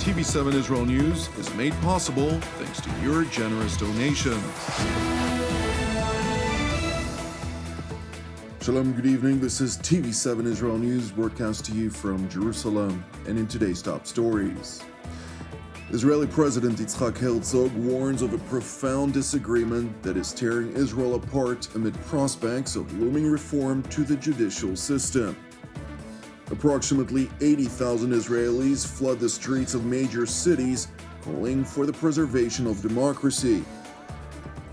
TV7 Israel News is made possible thanks to your generous donations. Shalom, good evening. This is TV7 Israel News, broadcast to you from Jerusalem. And in today's top stories, Israeli President Isaac Herzog warns of a profound disagreement that is tearing Israel apart amid prospects of looming reform to the judicial system. Approximately 80,000 Israelis flood the streets of major cities, calling for the preservation of democracy.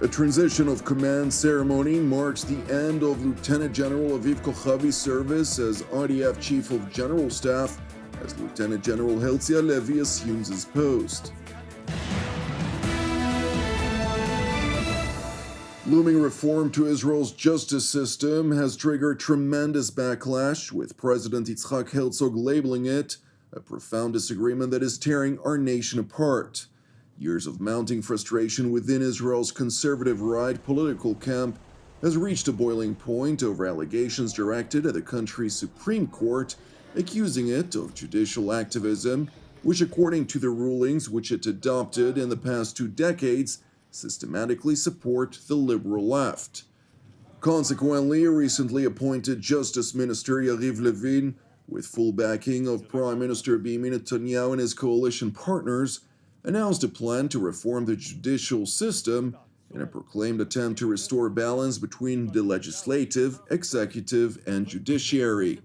A transition of command ceremony marks the end of Lieutenant General Aviv Kochavi's service as IDF Chief of General Staff, as Lieutenant General Herzi Halevi assumes his post. Looming reform to Israel's justice system has triggered tremendous backlash, with President Isaac Herzog labeling it a profound disagreement that is tearing our nation apart. Years of mounting frustration within Israel's conservative right political camp has reached a boiling point over allegations directed at the country's Supreme Court, accusing it of judicial activism, which, according to the rulings which it adopted in the past 2 decades, systematically support the liberal left. Consequently, a recently appointed Justice Minister Yariv Levin, with full backing of Prime Minister Benjamin Netanyahu and his coalition partners, announced a plan to reform the judicial system in a proclaimed attempt to restore balance between the legislative, executive, and judiciary.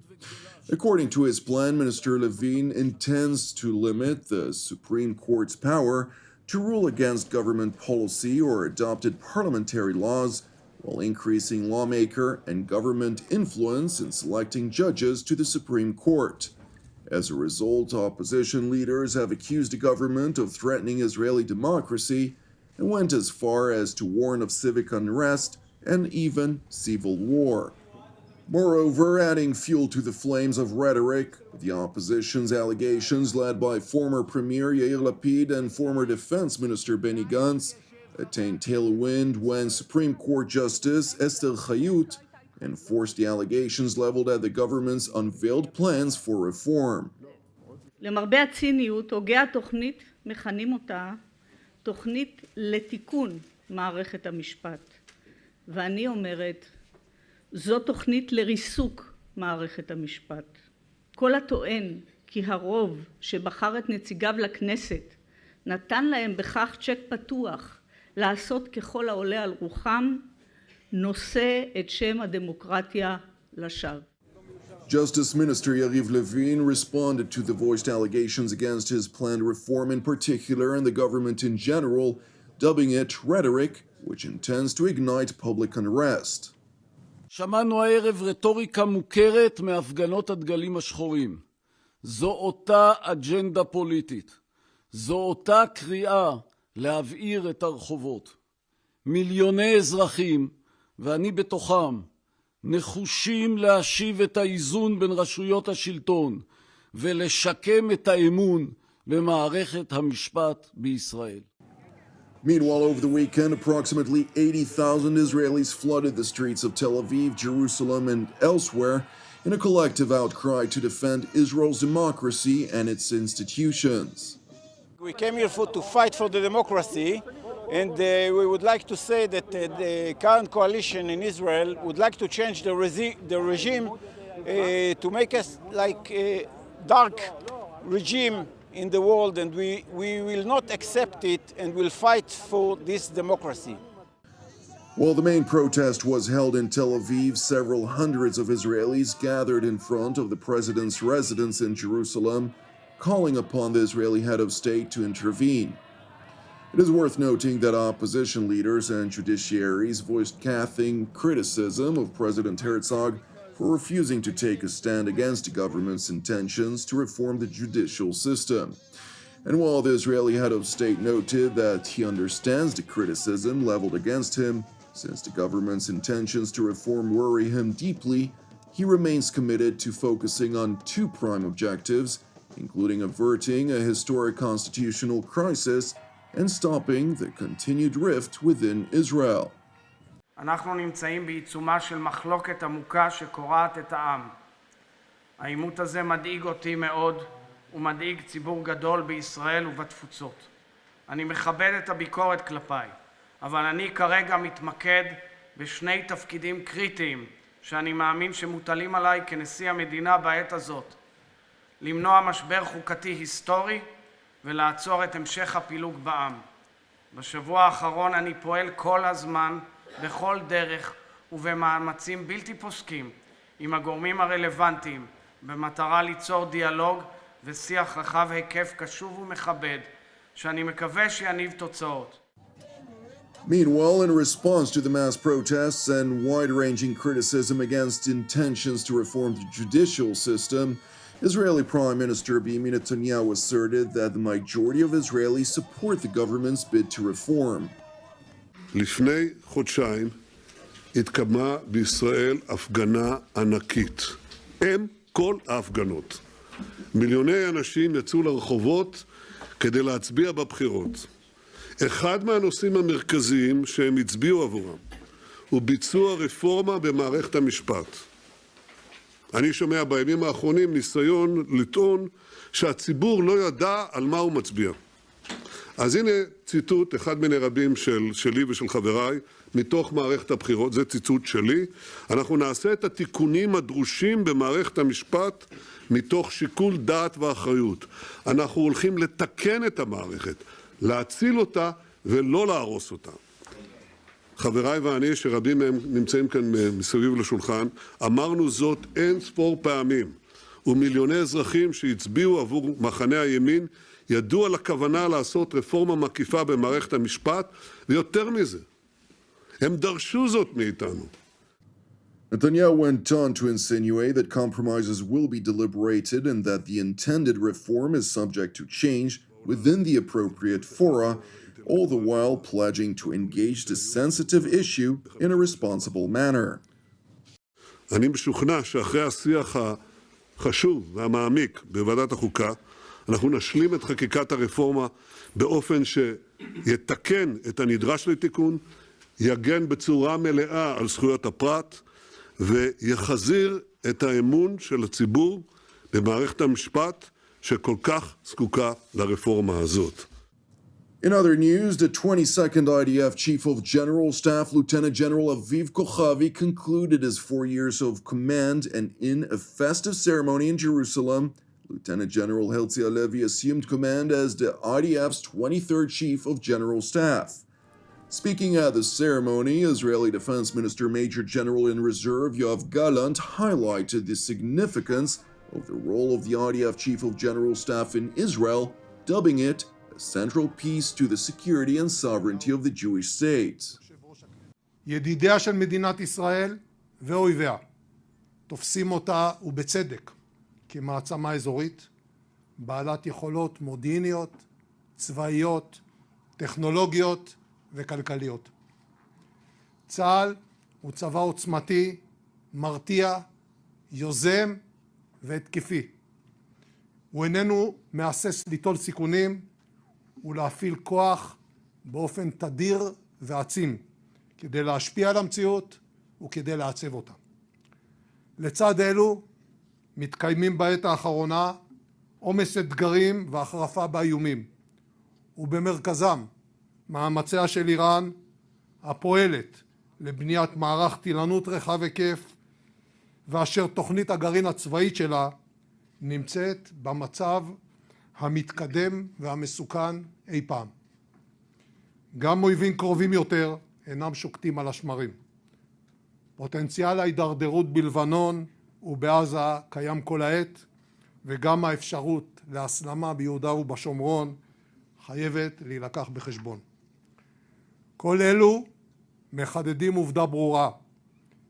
According to his plan, Minister Levin intends to limit the Supreme Court's power to rule against government policy or adopted parliamentary laws, while increasing lawmaker and government influence in selecting judges to the Supreme Court. As a result, opposition leaders have accused the government of threatening Israeli democracy and went as far as to warn of civic unrest and even civil war. Moreover, adding fuel to the flames of rhetoric, the opposition's allegations, led by former Premier Yair Lapid and former Defense Minister Benny Gantz, attained tailwind when Supreme Court Justice Esther Chayut enforced the allegations leveled at the government's unveiled plans for reform. למרבה הציניות, הוגי התוכנית מכנים אותה תוכנית לתיקון מערכת המשפט. ואני אומרת, זו תוכנית לריסוק מערכת המשפט. כל הטוען כי הרוב שבחר את נציגיו לכנסת נתן להם בכך צ'ק פתוח לעשות ככל העולה על רוחם, נושא את שם הדמוקרטיה לשווא. Justice Minister Yariv Levin responded to the voiced allegations against his planned reform in particular and the government in general, dubbing it rhetoric, which intends to ignite public unrest. שמענו הערב רטוריקה מוכרת מהפגנות הדגלים השחורים. זו אותה אג'נדה פוליטית. זו אותה קריאה להבעיר את הרחובות. מיליוני אזרחים, ואני בתוכם, נחושים להשיב את האיזון בין רשויות השלטון ולשקם את האמון במערכת המשפט בישראל. Meanwhile, over the weekend, approximately 80,000 Israelis flooded the streets of Tel Aviv, Jerusalem, and elsewhere in a collective outcry to defend Israel's democracy and its institutions. We came here to fight for the democracy, and we would like to say that the current coalition in Israel would like to change the regime to make us like a dark regime in the world, and we will not accept it and will fight for this democracy. While the main protest was held in Tel Aviv, several hundreds of Israelis gathered in front of the president's residence in Jerusalem, calling upon the Israeli head of state to intervene. It is worth noting that opposition leaders and judiciaries voiced scathing criticism of President Herzog for refusing to take a stand against the government's intentions to reform the judicial system. And while the Israeli head of state noted that he understands the criticism leveled against him, since the government's intentions to reform worry him deeply, he remains committed to focusing on 2 prime objectives, including averting a historic constitutional crisis and stopping the continued rift within Israel. אנחנו נמצאים בעיצומה של מחלוקת עמוקה שקורעת את העם. העימות הזה מדאיג אותי מאוד, ומדאיג ציבור גדול בישראל ובתפוצות. אני מכבד את הביקורת כלפיי, אבל אני כרגע מתמקד בשני תפקידים קריטיים שאני מאמין שמוטלים עליי כנשיא המדינה בעת הזאת: למנוע משבר חוקתי היסטורי ולעצור את המשך הפילוג בעם. בשבוע האחרון אני פועל כל הזמן, בכל דרך ובמאמצים בלתי פוסקים עם הגורמים הרלוונטיים במטרה ליצור דיאלוג ושיח רחב היקף קשוב ומכבד שאני מקווה שיניב תוצאות. Meanwhile, in response to the mass protests and wide-ranging criticism against intentions to reform the judicial system, Israeli Prime Minister Benjamin Netanyahu asserted that the majority of Israelis support the government's bid to reform. לפני חודשיים התקיימה בישראל הפגנה ענקית. הם כל ההפגנות. מיליוני אנשים יצאו לרחובות כדי להצביע בבחירות. אחד מהנושאים המרכזיים שהם הצביעו עבורם הוא ביצוע רפורמה במערכת המשפט. אני שומע בימים האחרונים ניסיון לטעון שהציבור לא ידע על מה הוא מצביע. אז הנה ציטוט, אחד מיני רבים שלי ושל חבריי, מתוך מערכת הבחירות, זה ציטוט שלי. אנחנו נעשה את התיקונים הדרושים במערכת המשפט מתוך שיקול דעת ואחריות. אנחנו הולכים לתקן את המערכת, להציל אותה ולא להרוס אותה. חבריי ואני, שרבים מהם נמצאים כאן מסביב לשולחן, אמרנו זאת אין ספור פעמים, ומיליוני אזרחים שהצביעו עבור מחנה הימין ידעו על הכוונה לעשות רפורמה מקיפה במערכת המשפט, ויותר מזה, הם דרשו זאת מאיתנו. Netanyahu went on to insinuate that compromises will be deliberated and that the intended reform is subject to change within the appropriate fora, all the while pledging to engage the sensitive issue in a responsible manner. אני משוכנע שאחרי השיח החשוב והמעמיק בוועדת החוקה, אנחנו נשלים את חקיקת הרפורמה באופן שיתקן את הנדרש לתיקון, יגן בצורה מלאה על זכויות הפרט, ויחזיר את האמון של הציבור במערכת המשפט שכל כך זקוקה לרפורמה הזאת. In other news, the 22nd IDF Chief of General Staff, Lieutenant General Aviv Kochavi, concluded his 4 years of command, and in a festive ceremony in Jerusalem, Lieutenant General Herzi Halevi assumed command as the IDF's 23rd Chief of General Staff. Speaking at the ceremony, Israeli Defense Minister Major General in Reserve Yoav Gallant highlighted the significance of the role of the IDF Chief of General Staff in Israel, dubbing it a central piece to the security and sovereignty of the Jewish state. ידידיה של מדינת ישראל ואויביה תופסים אותה ובצדק כמעצמה אזורית, בעלת יכולות מודיעיניות, צבאיות, טכנולוגיות וכלכליות. צה"ל הוא צבא עוצמתי, מרתיע, יוזם והתקפי. הוא איננו מהסס ליטול סיכונים ולהפעיל כוח באופן תדיר ועצים כדי להשפיע על המציאות וכדי לעצב אותה. לצד אלו מתקיימים בעת האחרונה עומס אתגרים והחרפה באיומים, ובמרכזם מאמציה של איראן הפועלת לבניית מערך טילנות רחב היקף, ואשר תוכנית הגרעין הצבאית שלה נמצאת במצב המתקדם והמסוכן אי פעם. גם אויבים קרובים יותר אינם שוקטים על השמרים. פוטנציאל ההידרדרות בלבנון ובעזה קיים כל העת, וגם האפשרות להסלמה ביהודה ובשומרון חייבת להילקח בחשבון. כל אלו מחדדים עובדה ברורה.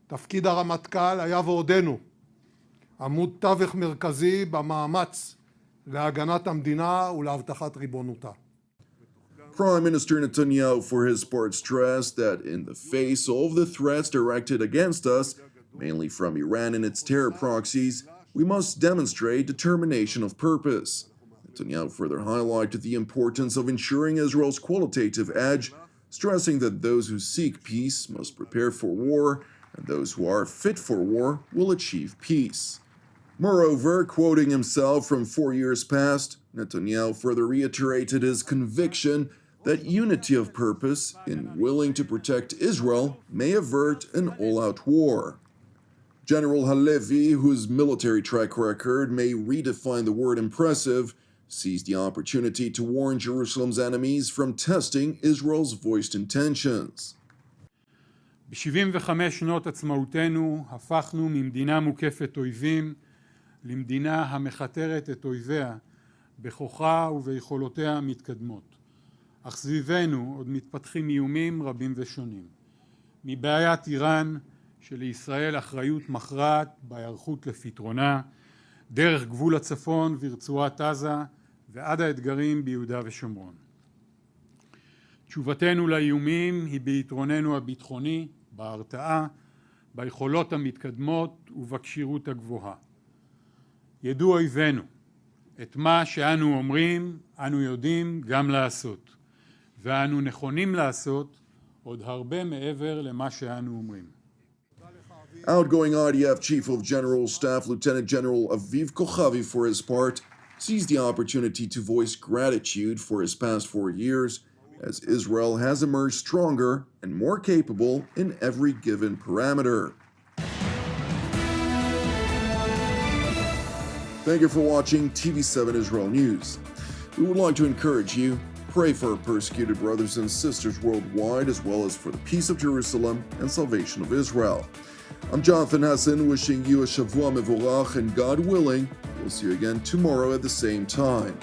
תפקיד הרמטכ"ל היה ועודנו עמוד תווך מרכזי במאמץ להגנת המדינה ולהבטחת ריבונותה. Prime Minister Netanyahu, for his part, stressed that in the face of the threats directed against us, mainly from Iran and its terror proxies, we must demonstrate determination of purpose. Netanyahu further highlighted the importance of ensuring Israel's qualitative edge, stressing that those who seek peace must prepare for war, and those who are fit for war will achieve peace. Moreover, quoting himself from 4 years past, Netanyahu further reiterated his conviction that unity of purpose in willing to protect Israel may avert an all-out war. General Halevi, whose military track record may redefine the word impressive, seized the opportunity to warn Jerusalem's enemies from testing Israel's voiced intentions. ב-75 שנות עצמאותנו הפכנו ממדינה מוקפת אויבים למדינה המחתרת את אויביה בכוחה וביכולותיה המתקדמות. אך סביבנו עוד מתפתחים איומים רבים ושונים. מבעיית איראן, שלישראל אחריות מכרעת בהיערכות לפתרונה, דרך גבול הצפון ורצועת עזה ועד האתגרים ביהודה ושומרון. תשובתנו לאיומים היא ביתרוננו הביטחוני, בהרתעה, ביכולות המתקדמות ובכשירות הגבוהה. ידעו אויבינו, את מה שאנו אומרים, אנו יודעים גם לעשות, ואנו נכונים לעשות עוד הרבה מעבר למה שאנו אומרים. Outgoing IDF Chief of General Staff Lieutenant General Aviv Kochavi, for his part, seized the opportunity to voice gratitude for his past 4 years, as Israel has emerged stronger and more capable in every given parameter. Thank you for watching TV7 Israel News. We would like to encourage you, pray for our persecuted brothers and sisters worldwide, as well as for the peace of Jerusalem and salvation of Israel. I'm Jonathan Hassan, wishing you a Shavua Mevorach, and God willing, we'll see you again tomorrow at the same time.